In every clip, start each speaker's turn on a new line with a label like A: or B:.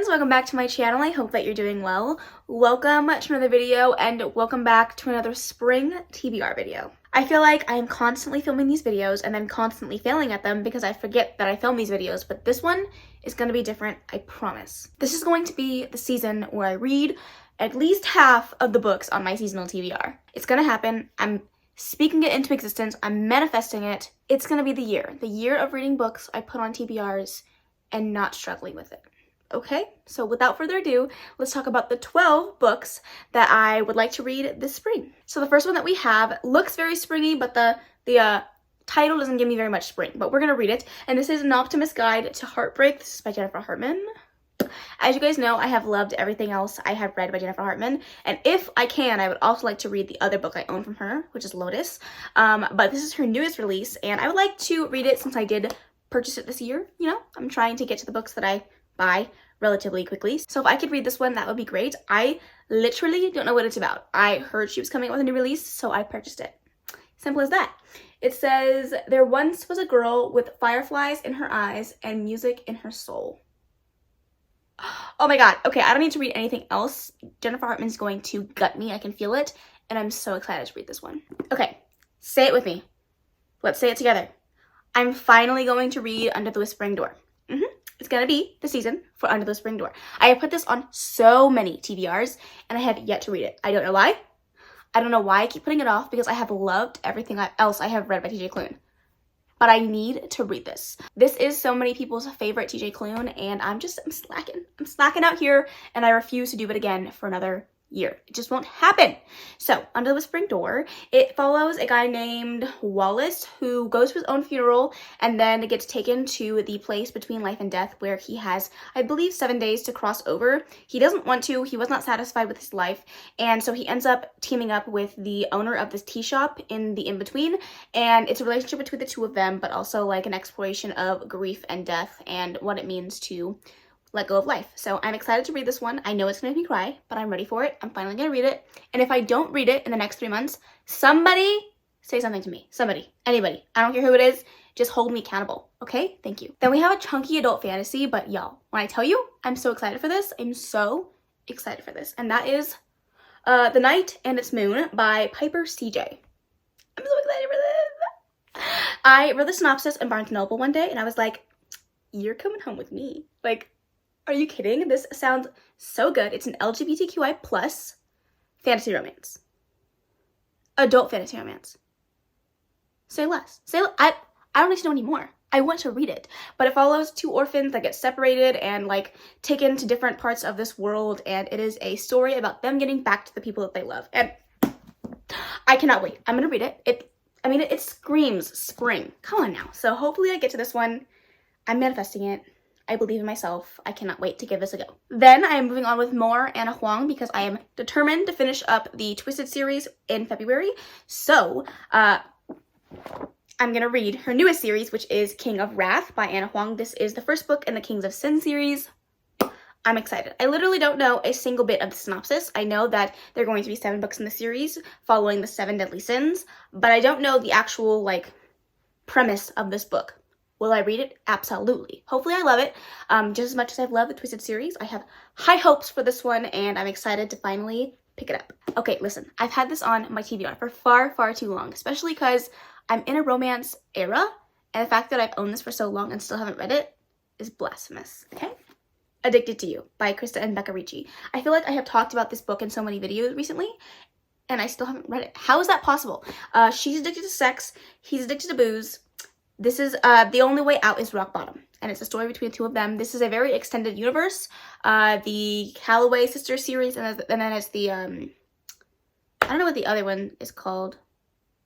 A: welcome back to my channel. I hope that you're doing well. Welcome to another video and welcome back to another spring TBR video. I feel like I am constantly filming these videos and then constantly failing at them because I forget that I film these videos, but this one is going to be different, I promise. This is going to be the season where I read at least half of the books on my seasonal TBR. It's going to happen. I'm speaking it into existence. I'm manifesting it. It's going to be the year of reading books I put on TBRs and not struggling with it. Okay, so without further ado, let's talk about the 12 books that I would like to read this spring. So the first one that we have looks very springy, but the title doesn't give me very much spring, but we're gonna read it. And this is An Optimist Guide to Heartbreak. This is by Jennifer Hartman. As you guys know, I have loved everything else I have read by Jennifer Hartman, and if I can, I would also like to read the other book I own from her, which is Lotus. But this is her newest release, and I would like to read it since I did purchase it this year. You know, I'm trying to get to the books that I buy relatively quickly. So if I could read this one, that would be great. I literally don't know what it's about. I heard she was coming out with a new release, so I purchased it. Simple as that. It says, there once was a girl with fireflies in her eyes and music in her soul. Oh my god. Okay, I don't need to read anything else. Jennifer Hartman's going to gut me. I can feel it. And I'm so excited to read this one. Okay, say it with me. Let's say it together. I'm finally going to read Under the Whispering Door. It's gonna be the season for Under the Whispering Door. I have put this on so many TBRs and I have yet to read it. I don't know why. I don't know why I keep putting it off because I have loved everything else I have read by TJ Klune. But I need to read this. This is so many people's favorite TJ Klune and I'm slacking. I'm slacking out here and I refuse to do it again for another year. It just won't happen. So, Under the Whispering Door, it follows a guy named Wallace who goes to his own funeral and then gets taken to the place between life and death where he has, I believe, 7 days to cross over. He doesn't want to. He was not satisfied with his life, and so he ends up teaming up with the owner of this tea shop in the in-between, and it's a relationship between the two of them, but also like an exploration of grief and death and what it means to let go of life. So I'm excited to read this one. I know it's gonna make me cry, but I'm ready for it. I'm finally gonna read it. And if I don't read it in the next 3 months, somebody say something to me. Somebody, anybody. I don't care who it is. Just hold me accountable. Okay? Thank you. Then we have a chunky adult fantasy, but y'all, when I tell you, I'm so excited for this. I'm so excited for this. And that is The Night and Its Moon by Piper CJ. I'm so excited for this. I read the synopsis in Barnes & Noble one day and I was like, you're coming home with me. Like, are you kidding? This sounds so good. It's an LGBTQI plus fantasy romance. Adult fantasy romance. Say less. I don't need to know anymore. I want to read it. But it follows two orphans that get separated and like taken to different parts of this world, and it is a story about them getting back to the people that they love. And I cannot wait. I'm gonna read it. It screams spring. Come on now. So hopefully I get to this one. I'm manifesting it. I believe in myself. I cannot wait to give this a go. Then I am moving on with more Anna Huang because I am determined to finish up the Twisted series in February. So I'm going to read her newest series, which is King of Wrath by Anna Huang. This is the first book in the Kings of Sin series. I'm excited. I literally don't know a single bit of the synopsis. I know that there are going to be 7 books in the series following the 7 deadly sins, but I don't know the actual like premise of this book. Will I read it? Absolutely. Hopefully I love it just as much as I've loved the Twisted series. I have high hopes for this one and I'm excited to finally pick it up. Okay, listen, I've had this on my TBR for far, far too long, especially because I'm in a romance era and the fact that I've owned this for so long and still haven't read it is blasphemous, okay? Addicted to You by Krista and Becca Ricci. I feel like I have talked about this book in so many videos recently and I still haven't read it. How is that possible? She's addicted to sex, he's addicted to booze. This is, the only way out is rock bottom. And it's a story between the two of them. This is a very extended universe. The Calloway Sisters series, and then it's the, I don't know what the other one is called.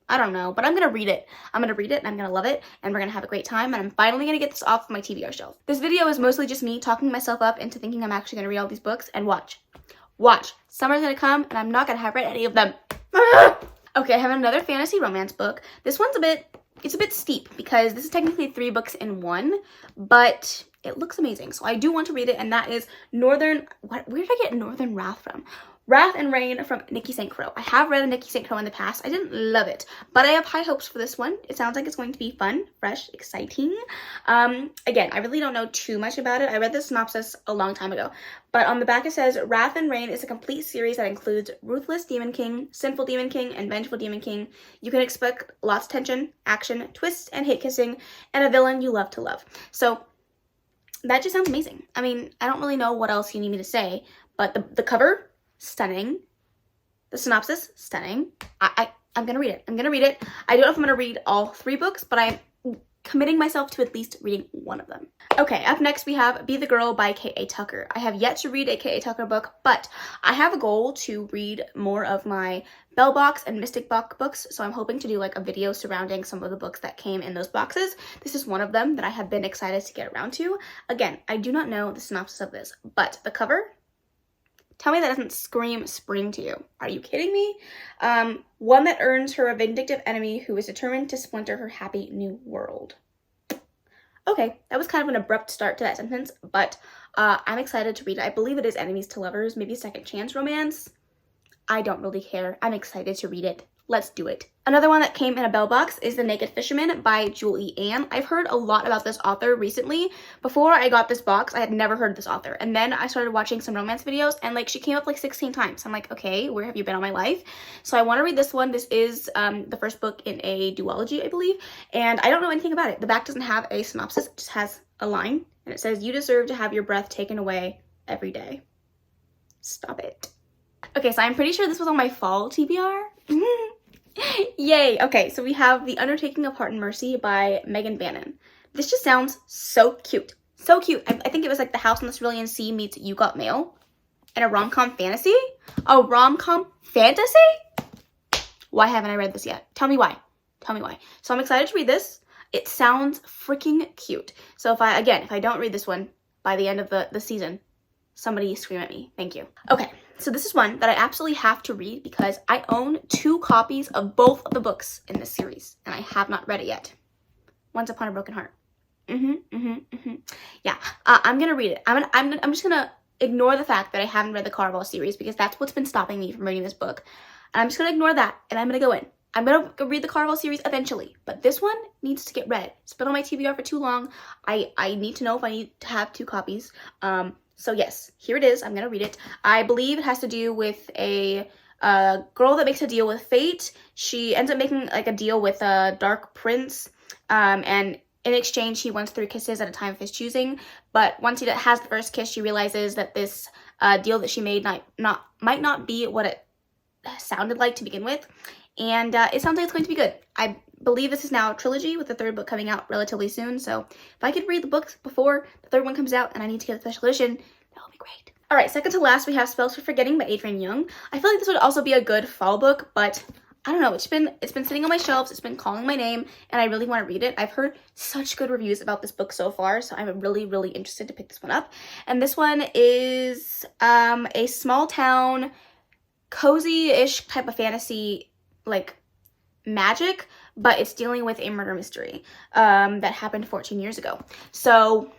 A: I don't know, but I'm going to read it. I'm going to read it, and I'm going to love it, and we're going to have a great time, and I'm finally going to get this off my TBR shelf. This video is mostly just me talking myself up into thinking I'm actually going to read all these books, and watch. Summer's going to come, and I'm not going to have read any of them. Okay, I have another fantasy romance book. This one's it's a bit steep because this is technically 3 books in one, but it looks amazing. So I do want to read it, and that is where did I get Northern Wrath from? Wrath and Rain from Nikki St. Crow. I have read a Nikki St. Crow in the past. I didn't love it, but I have high hopes for this one. It sounds like it's going to be fun, fresh, exciting. Again, I really don't know too much about it. I read the synopsis a long time ago, but on the back it says, Wrath and Rain is a complete series that includes Ruthless Demon King, Sinful Demon King, and Vengeful Demon King. You can expect lots of tension, action, twists, and hate kissing, and a villain you love to love. So that just sounds amazing. I mean, I don't really know what else you need me to say, but the cover, stunning. The synopsis, stunning. I'm gonna read it. I'm gonna read it. I don't know if I'm gonna read all 3 books, but I'm committing myself to at least reading one of them. Okay, up next we have Be the Girl by K.A. Tucker. I have yet to read a K.A. Tucker book, but I have a goal to read more of my Bell Box and Mystic Box books, so I'm hoping to do like a video surrounding some of the books that came in those boxes. This is one of them that I have been excited to get around to. Again, I do not know the synopsis of this, but the cover, tell me that doesn't scream spring to you. Are you kidding me? One that earns her a vindictive enemy who is determined to splinter her happy new world. Okay, that was kind of an abrupt start to that sentence, but I'm excited to read it. I believe it is enemies to lovers, maybe second chance romance. I don't really care. I'm excited to read it. Let's do it. Another one that came in a Bell Box is The Naked Fisherman by Julie Ann. I've heard a lot about this author recently. Before I got this box, I had never heard of this author. And then I started watching some romance videos and like she came up like 16 times. I'm like, okay, where have you been all my life? So I want to read this one. This is the first book in a duology, I believe. And I don't know anything about it. The back doesn't have a synopsis. It just has a line. And it says, you deserve to have your breath taken away every day. Stop it. Okay, so I'm pretty sure this was on my fall TBR. Yay! Okay, so we have The Undertaking of Hart and Mercy by Megan Bannon. This just sounds so cute. So cute. I think it was like The House on the Cerulean Sea meets You Got Mail. And a rom-com fantasy? A rom-com fantasy? Why haven't I read this yet? Tell me why. Tell me why. So I'm excited to read this. It sounds freaking cute. So if I don't read this one by the end of the season, somebody scream at me. Thank you. Okay. So this is one that I absolutely have to read because I own 2 copies of both of the books in this series and I have not read it yet. Once Upon a Broken Heart. Yeah, I'm gonna read it. I'm just gonna ignore the fact that I haven't read the Caraval series because that's what's been stopping me from reading this book. And I'm just gonna ignore that and I'm gonna go in. I'm gonna read the Caraval series eventually, but this one needs to get read. It's been on my TBR for too long. I need to know if I need to have 2 copies. So yes, here it is. I'm gonna read it. I believe it has to do with a girl that makes a deal with fate. She ends up making like a deal with a dark prince, and in exchange he wants 3 kisses at a time of his choosing. But once he has the first kiss, she realizes that this deal that she made might not be what it sounded like to begin with, and it sounds like it's going to be good. I believe this is now a trilogy with the 3rd book coming out relatively soon, so if I could read the books before the 3rd one comes out and I need to get a special edition, that would be great. Alright, second to last we have Spells for Forgetting by Adrienne Young. I feel like this would also be a good fall book, but I don't know, it's been sitting on my shelves, it's been calling my name, and I really want to read it. I've heard such good reviews about this book so far, so I'm really, really interested to pick this one up. And this one is a small town, cozy-ish type of fantasy, like magic, but it's dealing with a murder mystery that happened 14 years ago. So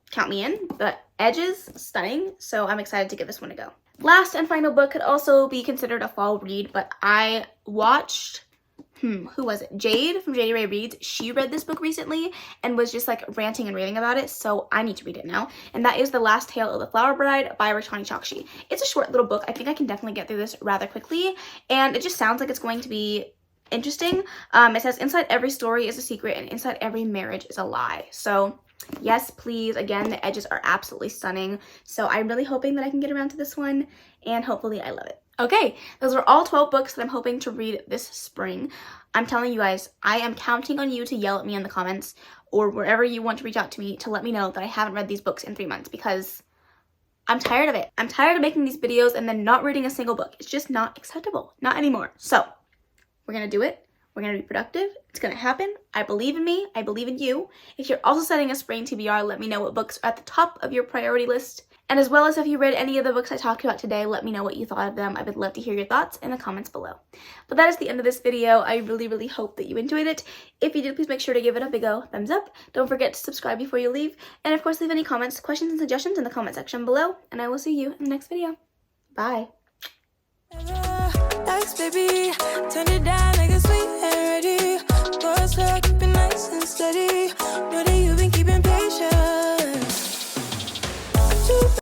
A: count me in. The edges, stunning, so I'm excited to give this one a go. Last and final book could also be considered a fall read, but I watched, who was it? Jade from JD Ray Reads. She read this book recently and was just like ranting and raving about it, so I need to read it now. And that is The Last Tale of the Flower Bride by Ratani Chakshi. It's a short little book. I think I can definitely get through this rather quickly, and it just sounds like it's going to be interesting. It says, inside every story is a secret and inside every marriage is a lie. So yes, please. Again, the edges are absolutely stunning. So I'm really hoping that I can get around to this one and hopefully I love it. Okay, those are all 12 books that I'm hoping to read this spring. I'm telling you guys, I am counting on you to yell at me in the comments or wherever you want to reach out to me to let me know that I haven't read these books in 3 months because I'm tired of it. I'm tired of making these videos and then not reading a single book. It's just not acceptable. Not anymore. So we're gonna do it. We're gonna be productive. It's gonna happen. I believe in me. I believe in you. If you're also setting a spring TBR, let me know what books are at the top of your priority list. And as well as if you read any of the books I talked about today, let me know what you thought of them. I would love to hear your thoughts in the comments below. But that is the end of this video. I really, really hope that you enjoyed it. If you did, please make sure to give it a big thumbs up. Don't forget to subscribe before you leave. And of course, leave any comments, questions, and suggestions in the comment section below. And I will see you in the next video. Bye.
B: Baby, turn it down.